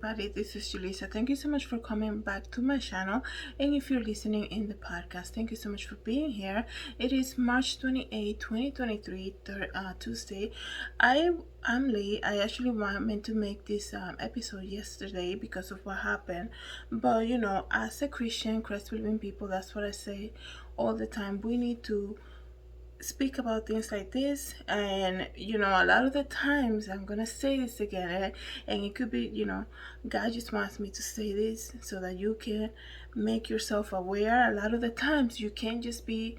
Everybody, this is Julissa. Thank you so much for coming back to my channel. And if you're listening in the podcast, thank you so much for being here. It is March 28, 2023, Tuesday. I'm late. I actually meant to make this episode yesterday because of what happened. But as a Christian, Christ believing people, that's what I say all the time. We need to speak about things like this, and a lot of the times I'm gonna say this again, and it could be, God just wants me to say this so that you can make yourself aware. A lot of the times you can't just be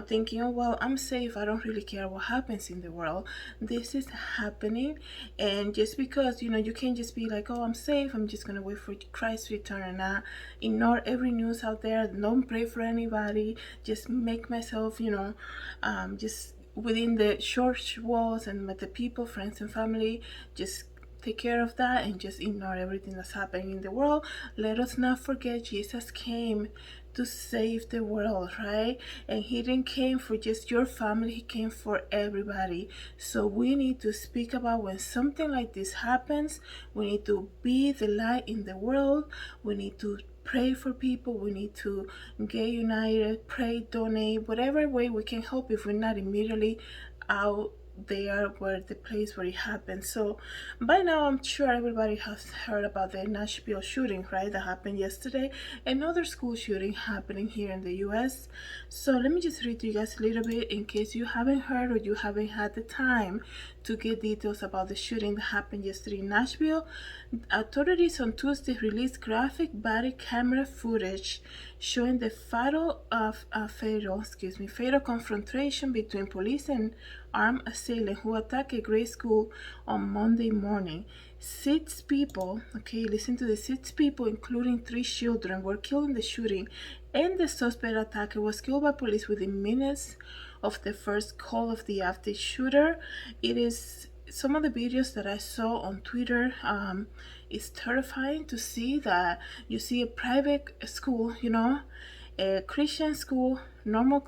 thinking, oh well, I'm safe, I don't really care what happens in the world. This is happening, and just because you can't just be like, oh, I'm safe, I'm just gonna wait for Christ's return and not ignore every news out there. Don't pray for anybody, just make myself just within the church walls and with the people, friends and family, just take care of that and just ignore everything that's happening in the world. Let us not forget Jesus came to save the world, right? And he didn't came for just your family, he came for everybody. So we need to speak about when something like this happens. We need to be the light in the world. We need to pray for people. We need to get united, pray, donate, whatever way we can help if we're not immediately out there where the place where it happened. So by now I'm sure everybody has heard about the Nashville shooting, right? That happened yesterday. Another school shooting happening here in the US. So let me just read to you guys a little bit in case you haven't heard or you haven't had the time to get details about the shooting that happened yesterday in Nashville. Authorities on Tuesday released graphic body camera footage showing the fatal confrontation between police and armed assailant who attacked a grade school on Monday morning. 6 people, okay, listen to this, 6 people, including 3 children, were killed in the shooting, and the suspect attacker was killed by police within minutes of the first call of the active shooter. It is some of the videos that I saw on Twitter. It's terrifying to see that you see a private school, a Christian school, normal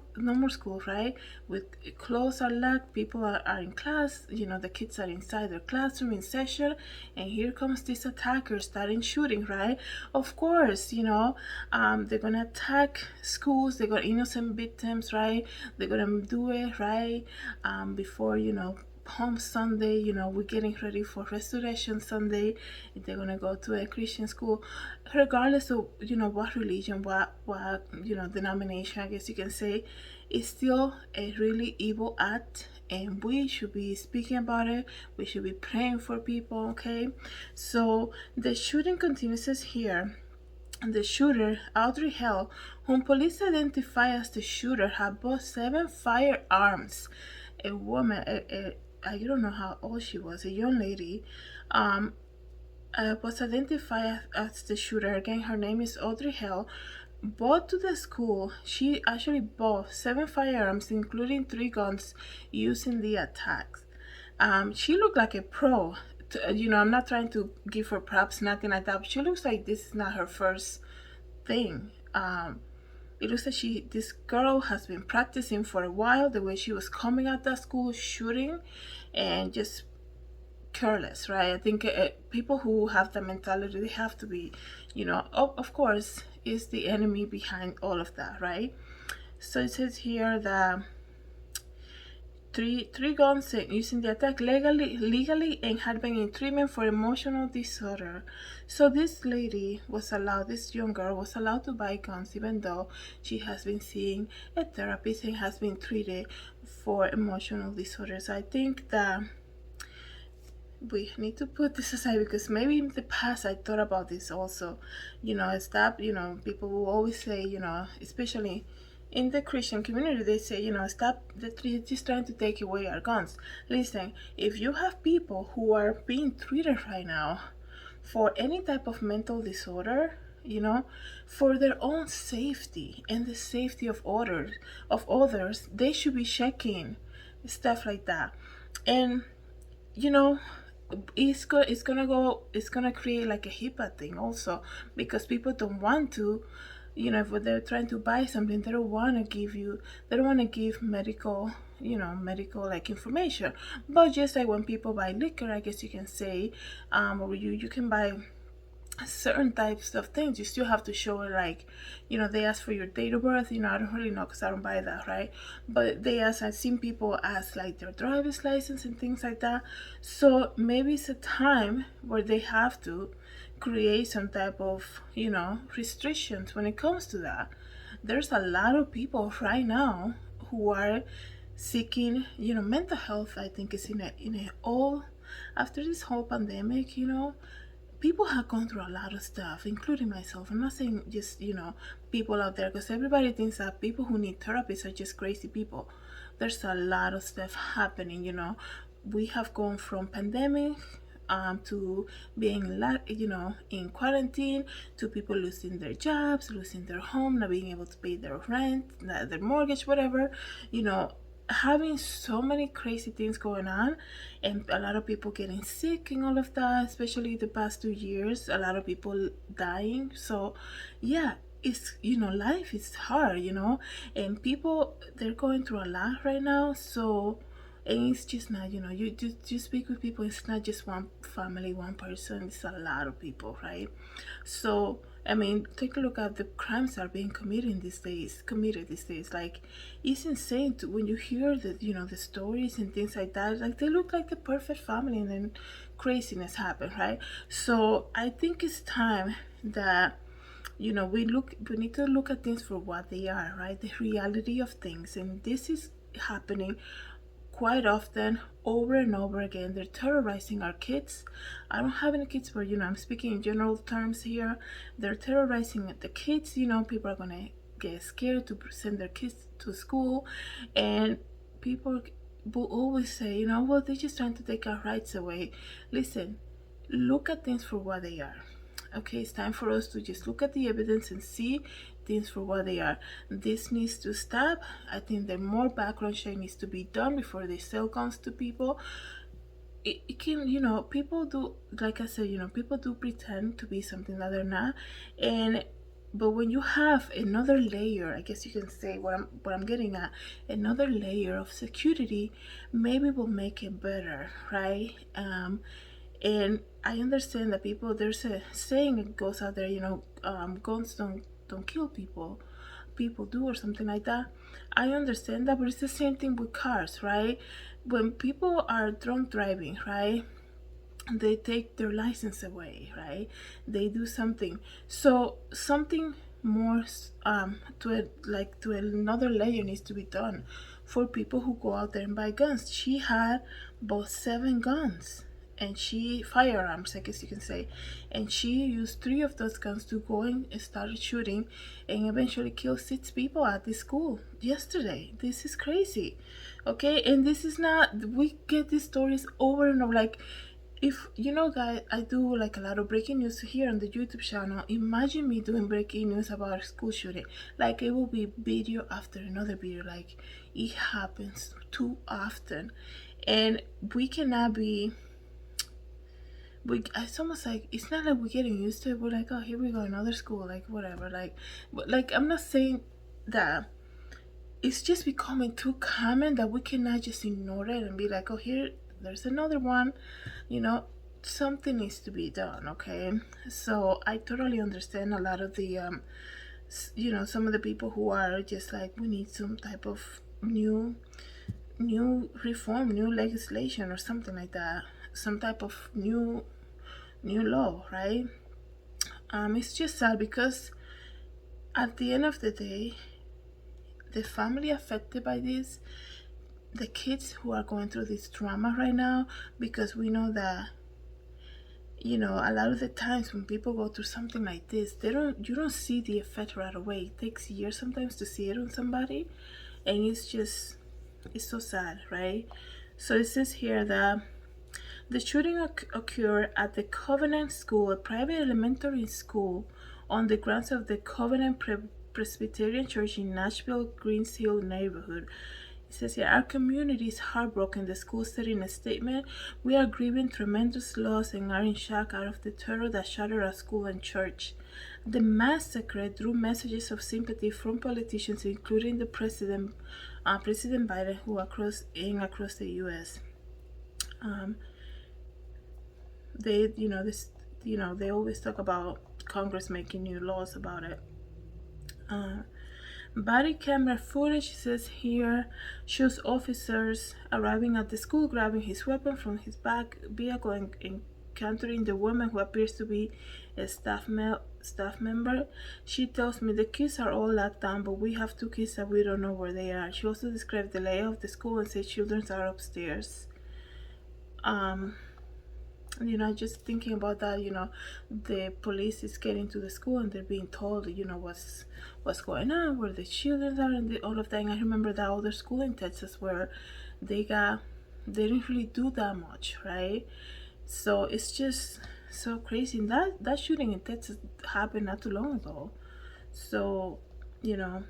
school, right? With clothes are locked, people are in class, the kids are inside their classroom in session, and here comes this attacker starting shooting, right? Of course, they're gonna attack schools, they got innocent victims, right? They're gonna do it, right? Before, Palm Sunday, we're getting ready for Resurrection Sunday. They're gonna go to a Christian school, regardless of what religion, what denomination, I guess you can say. It's still a really evil act, and we should be speaking about it. We should be praying for people. Okay, so the shooting continues as here. The shooter, Audrey Hell, whom police identify as the shooter, had bought 7 firearms. A woman, I don't know how old she was, a young lady, um, was identified as the shooter. Again, her name is Audrey Hell. Brought to the school, she actually bought 7 firearms, including 3 guns, used in the attacks. She looked like a pro. I'm not trying to give her props, nothing like that. But she looks like this is not her first thing. It looks like this girl has been practicing for a while. The way she was coming at that school, shooting, and just careless, right? I think people who have that mentality, they have to be, of course, is the enemy behind all of that, right? So it says here that three guns using the attack legally and had been in treatment for emotional disorder. So this lady was allowed, this young girl was allowed to buy guns even though she has been seeing a therapist and has been treated for emotional disorders. I think that we need to put this aside because maybe in the past I thought about this also. Stop, people will always say, especially in the Christian community, they say, stop just trying to take away our guns. Listen, if you have people who are being treated right now for any type of mental disorder, for their own safety and the safety of others, they should be checking stuff like that. And you know it's gonna create like a HIPAA thing also, because people don't want to, if they're trying to buy something, they don't want to give medical like information. But just like when people buy liquor, I guess you can say, or you can buy certain types of things. You still have to show it, like, they ask for your date of birth. I don't really know because I don't buy that, right? But they ask, I've seen people ask like their driver's license and things like that. So maybe it's a time where they have to create some type of, restrictions when it comes to that. There's a lot of people right now who are seeking, mental health. I think is in a all, after this whole pandemic, people have gone through a lot of stuff, including myself. I'm not saying just, people out there, because everybody thinks that people who need therapists are just crazy people. There's a lot of stuff happening. We have gone from pandemic to being, in quarantine, to people losing their jobs, losing their home, not being able to pay their rent, their mortgage, whatever, you know, having so many crazy things going on, and a lot of people getting sick and all of that, especially the past 2 years, a lot of people dying. So yeah, it's, life is hard, and people, they're going through a lot right now. So, and it's just not, you speak with people, it's not just one family, one person, it's a lot of people, right? So I mean, take a look at the crimes that are being committed these days. Like, it's insane when you hear the stories and things like that. Like, they look like the perfect family, and then craziness happen, right? So I think it's time that, we need to look at things for what they are, right? The reality of things. And this is happening quite often, over and over again. They're terrorizing our kids. I don't have any kids, but I'm speaking in general terms here. They're terrorizing the kids. People are gonna get scared to send their kids to school, and people will always say, well, they're just trying to take our rights away. Listen, look at things for what they are. Okay, it's time for us to just look at the evidence and see things for what they are. This needs to stop. I think that more background check needs to be done before they sell guns to people. It can, people do, like I said, people do pretend to be something that they're not. And but when you have another layer, I guess you can say, what I'm getting at, another layer of security, maybe will make it better, right? And I understand that people, there's a saying that goes out there, guns don't kill people, people do, or something like that. I understand that, but it's the same thing with cars, right? When people are drunk driving, right, they take their license away, right? They do something. So something more, to another layer needs to be done for people who go out there and buy guns. She had about 7 guns, and firearms, I guess you can say, and she used 3 of those guns to go and start shooting, and eventually killed 6 people at the school yesterday. This is crazy. Okay, and this is not, we get these stories over and over. Like, if guys, I do like a lot of breaking news here on the YouTube channel. Imagine me doing breaking news about a school shooting. Like, it will be video after another video. Like, it happens too often, and we cannot be, it's almost like, it's not like we're getting used to it. We're like, oh, here we go, another school, like, whatever. Like, but like, I'm not saying that, it's just becoming too common that we cannot just ignore it and be like, oh, here, there's another one. Something needs to be done. Okay, so I totally understand a lot of the some of the people who are just like, we need some type of new reform, new legislation, or something like that, some type of new law, right? It's just sad, because at the end of the day, the family affected by this, the kids who are going through this trauma right now, because we know that, a lot of the times when people go through something like this, you don't see the effect right away. It takes years sometimes to see it on somebody, and it's so sad, right? So it says here that the shooting occurred at the Covenant School, a private elementary school on the grounds of the Covenant Presbyterian Church in Nashville, Greens Hill neighborhood. It says here, our community is heartbroken. The school said in a statement, we are grieving tremendous loss and are in shock out of the terror that shattered our school and church. The massacre drew messages of sympathy from politicians, including the President Biden, who across the U.S. They, you know, they always talk about Congress making new laws about it. Body camera footage, says here, shows officers arriving at the school, grabbing his weapon from his back vehicle and encountering the woman who appears to be a staff member. She tells me the kids are all locked down, but we have 2 kids that we don't know where they are. She also described the layout of the school and said children are upstairs. You know, just thinking about that, you know, the police is getting to the school and they're being told, you know, what's going on, where the children are, and all of that. And I remember that other school in Texas where they didn't really do that much, right? So it's just so crazy. And that shooting in Texas happened not too long ago. So, you know,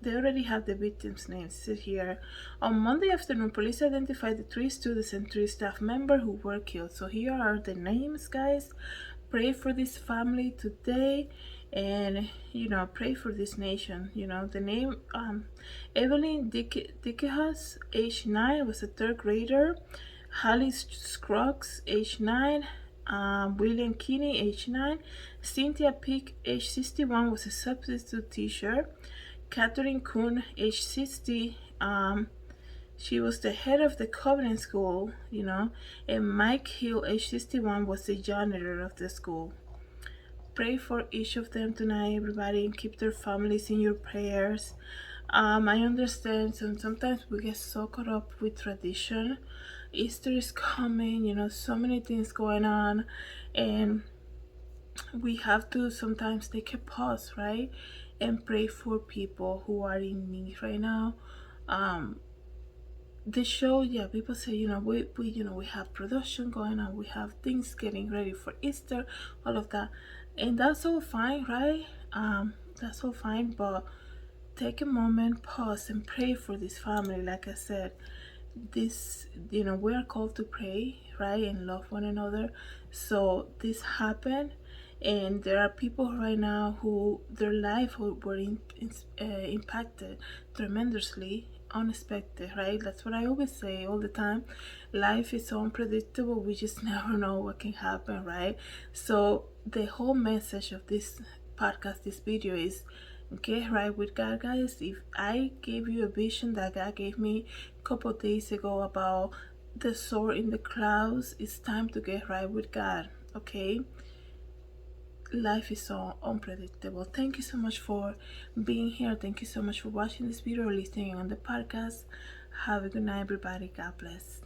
they already have the victims' names here. On Monday afternoon, police identified the 3 students and 3 staff members who were killed. So here are the names, guys. Pray for this family today, and, you know, pray for this nation. You know, the name, Evelyn Dickehus, age 9, was a 3rd grader. Hallie Scruggs, age 9. William Kinney, age 9. Cynthia Peak, age 61, was a substitute teacher. Catherine Kuhn, age 60, she was the head of the Covenant School, you know. And Mike Hill, age 61, was the janitor of the school. Pray for each of them tonight, everybody, and keep their families in your prayers. I understand sometimes we get so caught up with tradition. Easter is coming, you know, so many things going on, and we have to sometimes take a pause, right, and pray for people who are in need right now. The show, yeah, people say, you know, we have production going on, we have things getting ready for Easter, all of that, and that's all fine, right? That's all fine, but take a moment, pause, and pray for this family. Like I said, this, you know, we are called to pray, right, and love one another. So this happened, and there are people right now who their life were impacted tremendously, unexpected, right? That's what I always say all the time. Life is so unpredictable, we just never know what can happen, right? So the whole message of this podcast, this video, is get right with God, guys. If I gave you a vision that God gave me a couple of days ago about the sword in the clouds, it's time to get right with God, okay? Life is so unpredictable. Thank you so much for being here. Thank you so much for watching this video or listening on the podcast. Have a good night, everybody. God bless.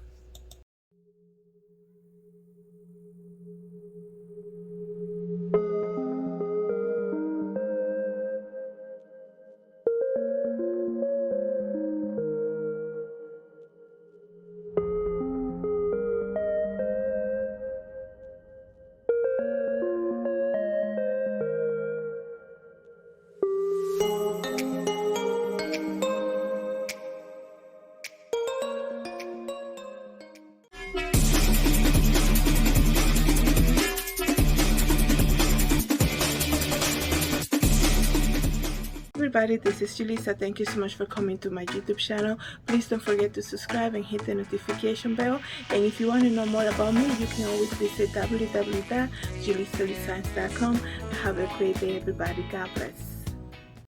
Everybody, this is Julissa. Thank you so much for coming to my YouTube channel. Please don't forget to subscribe and hit the notification bell. And if you want to know more about me, you can always visit www.JulissaDesigns.com. Have a great day, everybody. God bless.